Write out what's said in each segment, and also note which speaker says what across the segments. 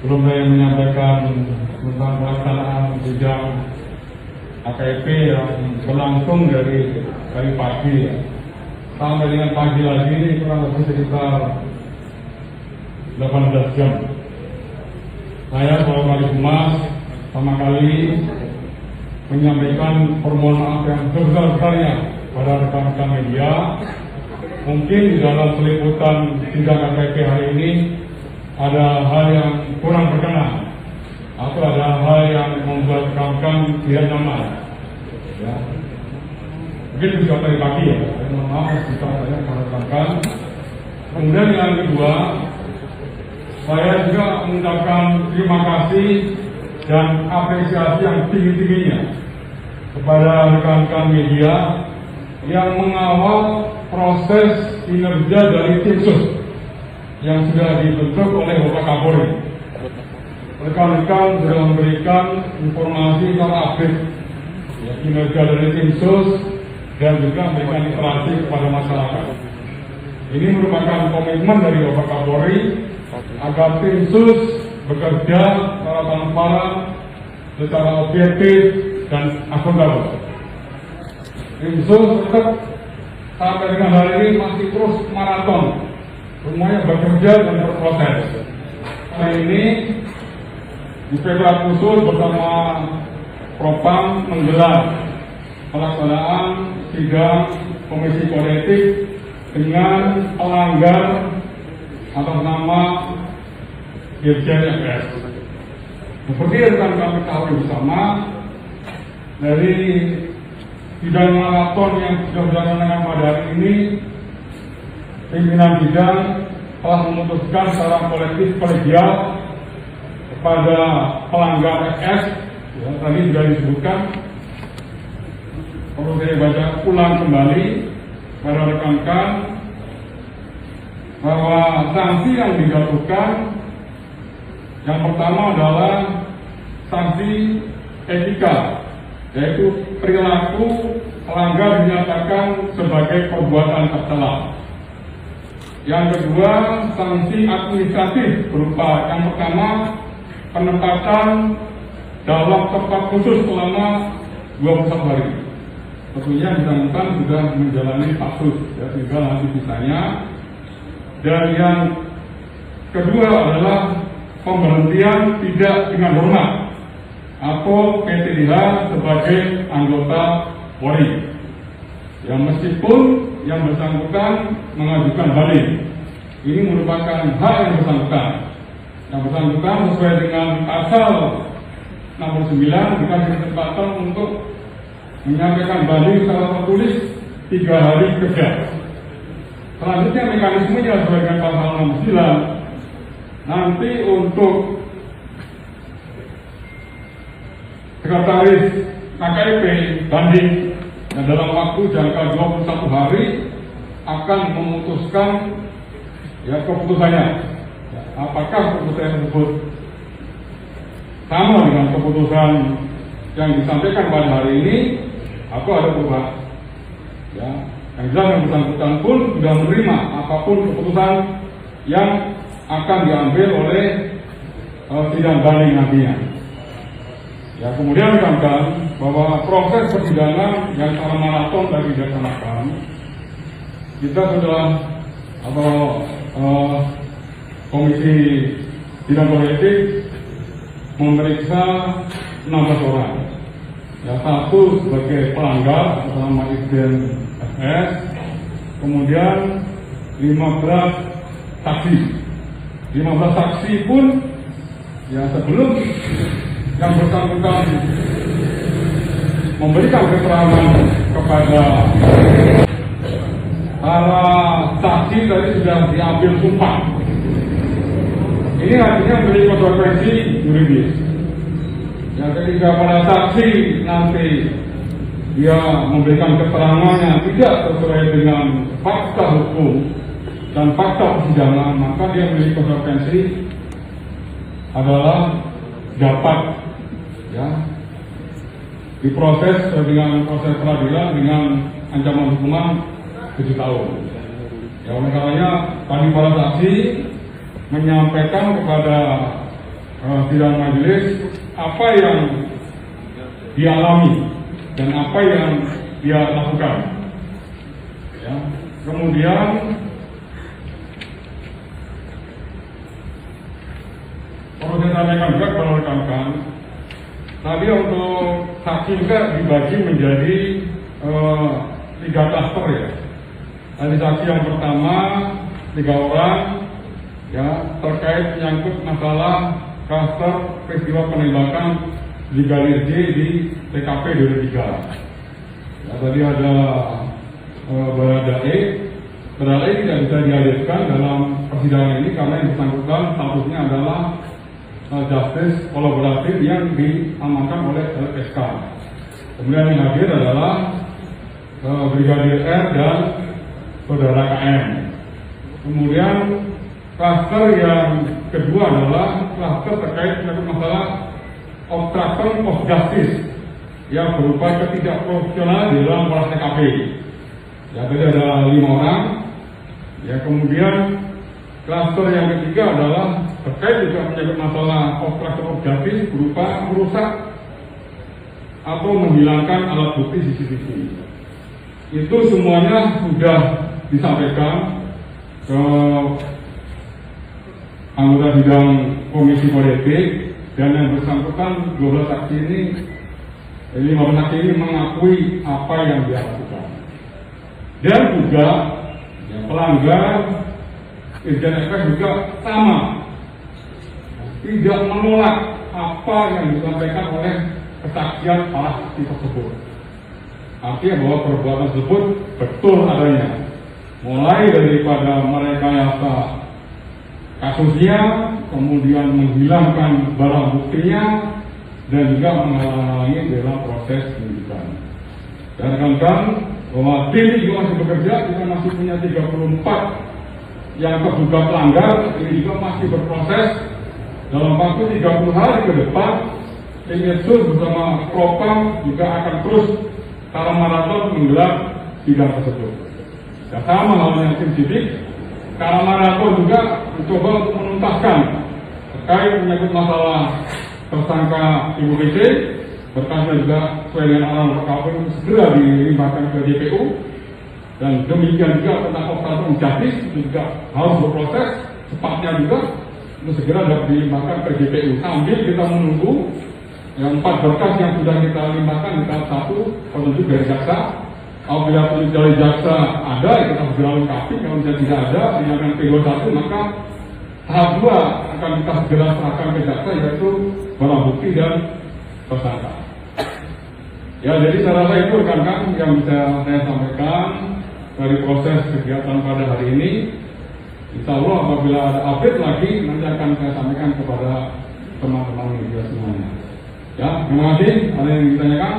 Speaker 1: Belum saya menyampaikan tentang pelaksanaan sidang AKP yang berlangsung dari pagi ya. Sampai dengan pagi lagi ini kurang lebih sekitar 18 jam. Saya Bapak Kali Humas pertama kali menyampaikan permohonan maaf yang sebesar-besarnya pada rekan-rekan media. Mungkin di dalam peliputan sidang AKP hari ini ada hal yang kurang berkenan atau ada hal yang membuat rekan-rekan tidak nyaman. Ya. Mungkin bisa tadi pagi ya, saya mohon maaf jika saya rekan-rekan. Kemudian yang kedua, saya juga mengucapkan terima kasih dan apresiasi yang tinggi-tingginya kepada rekan-rekan media yang mengawal proses kinerja dari tim sus yang sudah dibentuk oleh Bapak Kapolri. Rekan-rekan sudah memberikan informasi secara update ya, kinerja dari tim sus dan juga memberikan interaksi kepada masyarakat. Ini merupakan komitmen dari Bapak Kapolri agar tim sus bekerja secara transparan, secara objektif dan akuntabel. Tim sus tetap sampai dengan hari ini masih terus maraton, semuanya bekerja dan berproses. Hari ini Inspektorat Khusus bersama Propam menggelar pelaksanaan sidang Komisi Kode Etik dengan pelanggar atas nama Dirjen FS. Seperti yang kami ketahui bersama, dari sidang maraton yang sudah dilaksanakan pada hari ini, pimpinan sidang telah memutuskan secara kolektif kolegial kepada pelanggar FS, ya, tadi sudah disebutkan. Perlu saya baca ulang kembali pada rekan-rekan bahwa sanksi yang dijatuhkan yang pertama adalah sanksi etika, yaitu perilaku pelanggar dinyatakan sebagai perbuatan tercela. Yang kedua, sanksi administratif berupa yang pertama penempatan dalam tempat khusus selama 21 hari. Tentunya bersangkutan sudah menjalani kasus, ya, tinggal nanti sisanya. Dan yang kedua adalah pemberhentian tidak dengan hormat atau PTDH sebagai anggota Polri. Ya, meskipun yang bersangkutan mengajukan banding, ini merupakan hak yang bersangkutan. Yang bersangkutan sesuai dengan pasal 69 dikasih kesempatan untuk menyampaikan banding secara tertulis 3 hari kerja. Selanjutnya mekanismenya sesuai dengan pasal 69, nanti untuk sekretaris AKP banding dan dalam waktu jangka 21 hari akan memutuskan ya keputusannya. Ya, apakah keputusan tersebut sama dengan keputusan yang disampaikan pada hari ini atau ada perubahan? Ya, yang jelas yang bersangkutan pun sudah menerima apapun keputusan yang akan diambil oleh sidang banding nantinya. Ya, kemudian rekan-rekan bahwa proses persidangan yang secara maraton tadi dilaksanakan, kita sudah Komisi Sidang Kode Etik memeriksa 16 orang. Ya, 1 sebagai pelanggar atas nama Irjen FS, kemudian 15 saksi. 15 saksi pun ya sebelum yang bersangkutan memberikan keterangan kepada para saksi tadi sudah diambil sumpah. Ini artinya menjadi konsekuensi juridis. Yang ketika para saksi nanti dia memberikan keterangannya tidak sesuai dengan fakta hukum dan fakta persidangan, maka dia memiliki konsekuensi adalah dapat ya diproses dengan proses peradilan dengan ancaman hukuman 7 tahun. Ya, oleh karenanya tadi para saksi menyampaikan kepada sidang majelis apa yang dia alami dan apa yang dia lakukan. Ya. Kemudian perlu saya sampaikan juga kepada rekan-rekan, tadi untuk saksi juga dibagi menjadi 3 klaster ya. Ada saksi yang pertama 3 orang ya terkait menyangkut masalah klaster peristiwa penembakan Brigadir J di TKP 23. Ya, tadi ada Baradae tidak bisa dihadirkan dalam persidangan ini karena yang bersangkutan statusnya adalah justice kolaboratif yang diamankan oleh LPSK. Kemudian yang hadir adalah Brigadir R dan Saudara KM. Kemudian klaster yang kedua adalah klaster terkait dengan masalah obstruction of justice yang berupa ketidakprofesionalan di dalam olah TKP. Ya, tadi ada 5 orang. Ya, kemudian klaster yang ketiga adalah terkait juga menyangkut masalah obstruction of justice berupa merusak atau menghilangkan alat bukti CCTV. Itu semuanya sudah disampaikan ke anggota sidang Komisi Kode Etik, dan yang bersangkutan 15 saksi ini 15 saksi ini mengakui apa yang dia lakukan. Dan juga pelanggar Irjen FS juga sama, tidak menolak apa yang disampaikan oleh kesaksian para saksi tersebut. Artinya bahwa perbuatan tersebut betul adanya, mulai daripada merekayasa kasusnya, kemudian menghilangkan barang buktinya, dan juga menghalang-halangi dalam proses penyidikan. Dan rekan-rekan bahwa tim juga masih bekerja, kita masih punya 34 yang terduga pelanggar, ini juga masih berproses. Dalam waktu 30 hari ke depan, tim Irsus bersama Propam juga akan terus secara maraton menggelar sidang tersebut. Dan sama halnya tim sidik, secara maraton juga mencoba untuk menuntaskan terkait menyangkut masalah tersangka Ibu BC, berkasnya juga sesuai dengan arahan Kapolri segera dilimpahkan ke JPU, dan demikian juga tentang obstruction of justice itu juga harus berproses cepatnya juga untuk segera dapat dilimpahkan ke JPU, sambil kita menunggu yang 4 berkas yang sudah kita limpahkan di tahap 1 petunjuk dari jaksa. Apabila petunjuk dari jaksa ada, ya kita segera lengkapi. Kalau misalnya tidak ada, dinyatakan P21, maka tahap 2 akan kita segera serahkan ke jaksa, yaitu barang bukti dan tersangka. Ya, jadi saya rasa itu rekan-rekan yang bisa saya sampaikan dari proses kegiatan pada hari ini. Insya Allah apabila ada update lagi, nanti akan saya sampaikan kepada teman-teman media semuanya. Ya, terima kasih. Ada yang ditanyakan?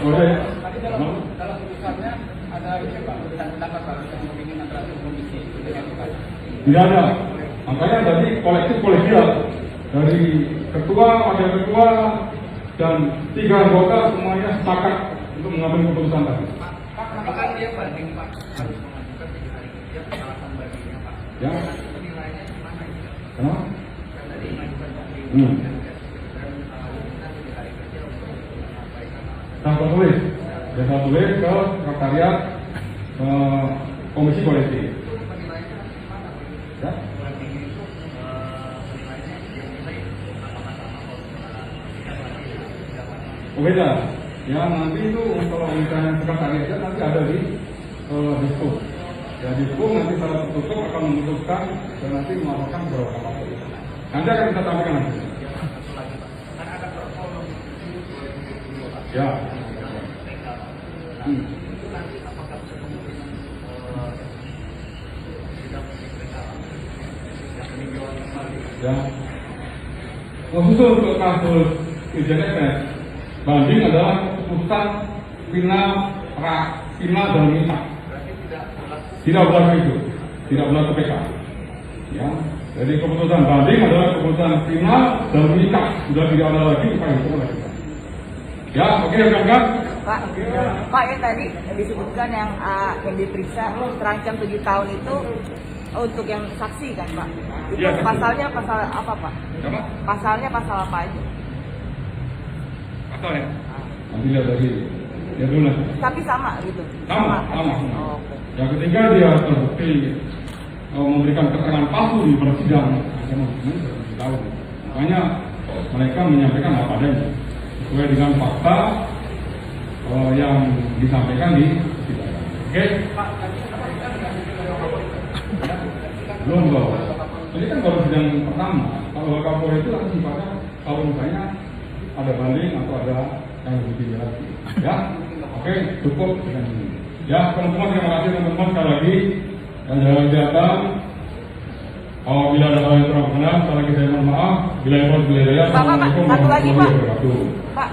Speaker 1: Boleh.
Speaker 2: Dalam putusannya ada ini Pak, perbedaan pendapat Pak, yang ingin antara komisi dengan Pak.
Speaker 1: Tidak ada. Makanya tadi kolektif kolegial dari ketua, wakil ketua, dan 3 anggota semuanya sepakat untuk mengambil keputusan tadi.
Speaker 2: Pak, kenapa dia banding Pak? Mengajukan 3 hari kerja alasan bandingnya Pak.
Speaker 1: Ya.
Speaker 2: Penilaiannya gimana?
Speaker 1: Kenapa?
Speaker 2: Tadi mengajukan banding.
Speaker 1: Saya tulis ke sekretariat Komisi Kode Etik. Ya. Beda. Ya, nanti itu kalau misalnya sekretariatnya nanti ada di Dispub. Ya, Dispub nanti secara tertutup akan memutuskan dan nanti melaporkan ke Kapolri. Nanti akan kita sampaikan nanti. Ya. Ya. Khusus untuk kasus Irjen FS, banding adalah keputusan final dan minta. Tidak berlaku itu, tidak berlaku PK. Ya. Jadi keputusan banding adalah keputusan final dan minta, sudah tidak ada lagi upaya hukum lagi. Ya, oke, rekan-rekan.
Speaker 3: Pak, yang tadi disebutkan yang diperiksa terancam 7 tahun itu untuk yang saksi kan Pak? Itu
Speaker 1: Iya, saksi.
Speaker 3: pasalnya pasal apa Pak?
Speaker 1: Apa?
Speaker 3: Pasalnya pasal apa aja?
Speaker 1: Atau ya? Nanti lihat lagi. Ya dulu lah.
Speaker 3: Tapi sama gitu?
Speaker 1: Sama.
Speaker 3: Oh, oke.
Speaker 1: Yang ketiga dia terbukti memberikan keterangan palsu di persidangan. Tahu. Makanya mereka menyampaikan apa adanya sesuai dengan fakta yang disampaikan di persidangan. Oke? Belum loh. Ini kan baru sidang pertama. Kalau Kapolri itu kan sifatnya kalau misalnya ada banding atau ada yang lebih tinggi lagi. Ya, oke, cukup dengan ini. Ya, teman-teman, terima kasih teman-teman sekali lagi yang jalan kegiatan. Bila ada hal yang kurang berkenan, sekali lagi saya mohon maaf. Bila ada
Speaker 3: Pak, satu lagi Pak.
Speaker 1: wabarakatuh.
Speaker 3: Pak.